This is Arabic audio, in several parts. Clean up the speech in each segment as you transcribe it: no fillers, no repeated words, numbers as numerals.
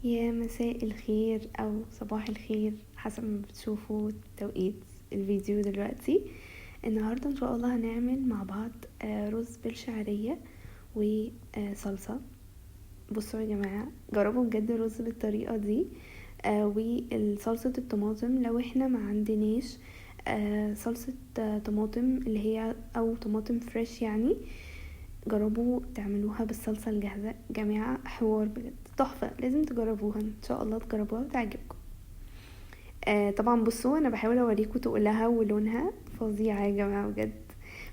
يا مساء الخير او صباح الخير حسب ما بتشوفوا توقيت الفيديو دلوقتي. النهاردة ان شاء الله هنعمل مع بعض رز بالشعرية وصلصة. بصوا يا جماعة، جربوا بجد الرز بالطريقة دي. وصلصة الطماطم لو احنا ما عندناش صلصة طماطم اللي هي او طماطم فريش يعني، جربوا تعملوها بالصلصة الجاهزة. جماعة حوار بجد تحفة، لازم تجربوها ان شاء الله، تجربوها وتعجبكم. طبعا بصوا انا بحاول اوريكم تقولها ولونها فظيعة يا جماعة، بجد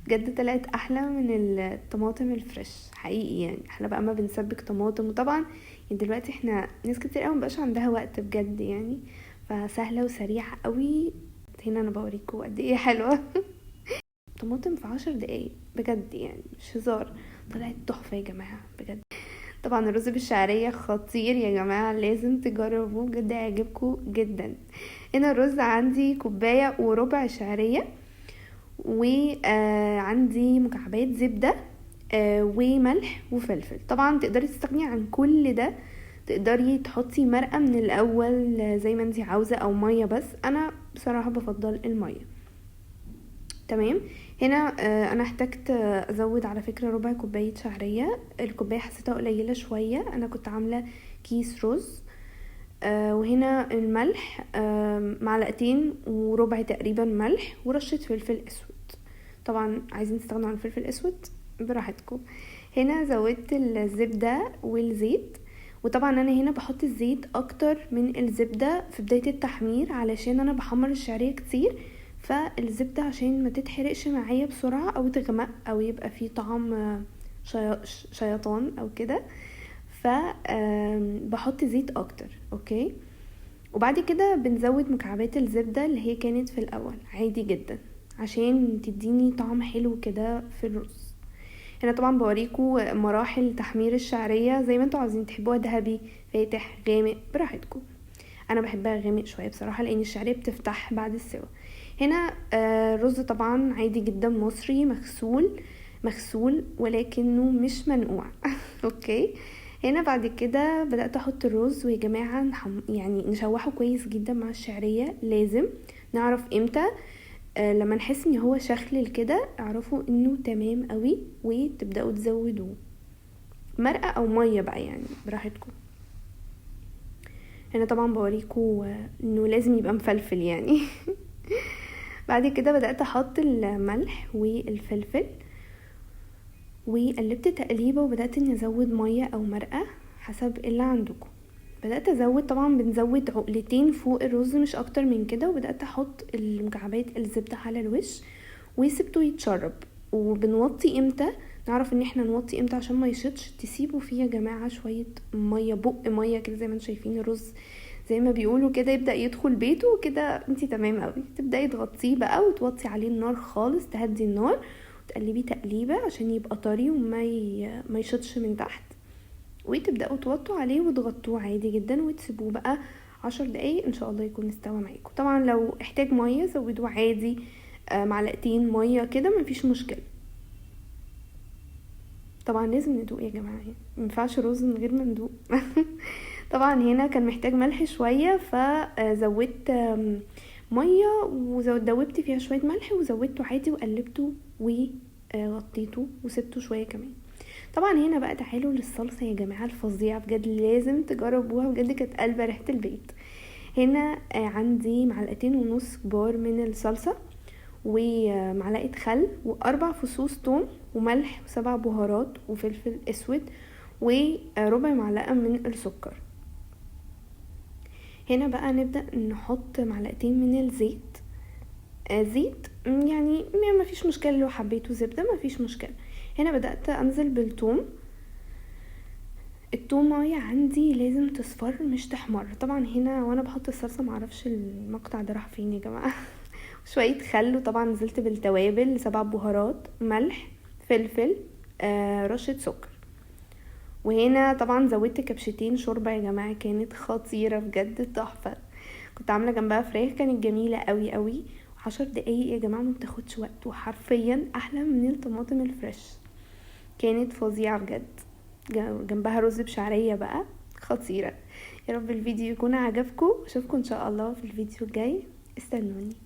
بجد طلعت احلى من الطماطم الفريش حقيقي. يعني احنا بقى ما بنسبك طماطم، وطبعا يعني دلوقتي احنا ناس كتير قوي مبقاش عندها وقت بجد يعني، فسهلة وسريعة قوي. هنا انا بوريكم قد ايه حلوة. طماطم في 10 دقايق بجد، يعني مش هزار، طلعت تحفة يا جماعة بجد. طبعا الرز بالشعرية خطير يا جماعة، لازم تجربوه بجد، هيعجبكم جدا. هنا الرز عندي كوباية وربع شعرية، وعندي مكعبات زبدة، وملح وفلفل. طبعا تقدري تستغني عن كل ده، تقدري تحطي مرقة من الاول زي ما انتي عاوزة، او مية، بس انا بصراحة بفضل المية. تمام. هنا انا احتجت ازود على فكرة ربع كوباية شعرية. الكوباية حسيتها قليلة شوية، انا كنت عاملة كيس رز. وهنا الملح معلقتين وربع تقريبا ملح، ورشة فلفل اسود. طبعا عايزين تستغنوا عن الفلفل الاسود براحتكم. هنا زودت الزبدة والزيت، وطبعا انا هنا بحط الزيت اكتر من الزبدة في بداية التحمير علشان انا بحمر الشعرية كتير، فالزبدة عشان ما تتحرقش معايا بسرعة او تغمق او يبقى فيه طعم شيطان او كده، ف بحط زيت اكتر. اوكي. وبعد كده بنزود مكعبات الزبدة اللي هي كانت في الاول عادي جدا، عشان تديني طعم حلو كده في الرز. هنا طبعا بوريكم مراحل تحمير الشعرية زي ما انتوا عاوزين، تحبوها ذهبي فاتح غامق براحتكم. انا بحبها غامق شوية بصراحة، لان الشعرية بتفتح بعد السوا. هنا رز طبعا عادي جدا مصري، مغسول ولكنه مش منقوع. اوكي. هنا بعد كده بدأت احط الرز، ويا جماعة يعني نشوحه كويس جدا مع الشعرية. لازم نعرف امتى لما نحس ان هو شخلل كده، اعرفوا انه تمام قوي، وتبدأوا تزودوه مرقة او مية بقى يعني براحتكم. هنا طبعا بوريكم انه لازم يبقى مفلفل يعني. بعد كده بدأت احط الملح والفلفل، وقلبت تقليبه، وبدأت اني ازود مية او مرقة حسب اللي عندكم. بدأت ازود، طبعا بنزود عقلتين فوق الرز مش اكتر من كده، وبدأت احط المكعبات الزبدة على الوش وسبته يتشرب. وبنوطي امتى؟ نعرف ان احنا نوطي امتى عشان ما يشطش، تسيبوا فيه يا جماعة شوية مية، بق مية كده زي ما انتم شايفين الرز زي ما بيقولوا كده يبدأ يدخل بيته كده، انتي تمام قوي. تبدأي تغطيه بقى وتوطي عليه النار خالص، تهدي النار وتقلبيه تقليبة عشان يبقى طري ما يشطش من تحت. وتبدأوا توطوا عليه وتغطوه عادي جدا، وتسيبوه بقى 10 دقايق ان شاء الله يكون استوى معاكم. طبعا لو احتاج مية زودوه عادي، معلقتين مية كده مفيش مشكلة. طبعا لازم ندوق يا جماعة، يعني مينفعش رز من غير ما ندوق. طبعا هنا كان محتاج ملح شوية، فزودت مية ودوبت فيها شوية ملح، وزودته عادي وقلبته وغطيته وسبته شوية كمان. طبعا هنا بقى تعالوا للصلصة يا جماعة الفظيعة، بجد لازم تجربوها، بجد كانت قلبة ريحة البيت. هنا عندي معلقتين ونص كبار من الصلصة، ومعلقة خل، واربع فصوص توم، وملح، وسبع بهارات، وفلفل اسود، وربع معلقة من السكر. هنا بقى نبدأ نحط معلقتين من الزيت. زيت يعني ما فيش مشكلة، لو حبيتوا زبدة ما فيش مشكلة. هنا بدأت انزل بالثوم. التومية عندي لازم تصفر مش تحمر. طبعا هنا وانا بحط الصلصة معرفش المقطع ده راح فين يا جماعة. شوية خل، وطبعا نزلت بالتوابل 7 بهارات، ملح، فلفل، رشة سكر. وهنا طبعا زودت كبشتين شوربة يا جماعة، كانت خطيرة بجد تحفة. كنت عاملة جنبها فراخ كانت جميلة قوي قوي. 10 دقايق يا جماعة ما بتاخدش وقت، وحرفيا احلى من الطماطم الفريش، كانت فظيعة بجد. جنبها رز بشعرية بقى خطيرة. يا رب الفيديو يكون عجبكم، اشوفكم ان شاء الله في الفيديو الجاي، استنوني.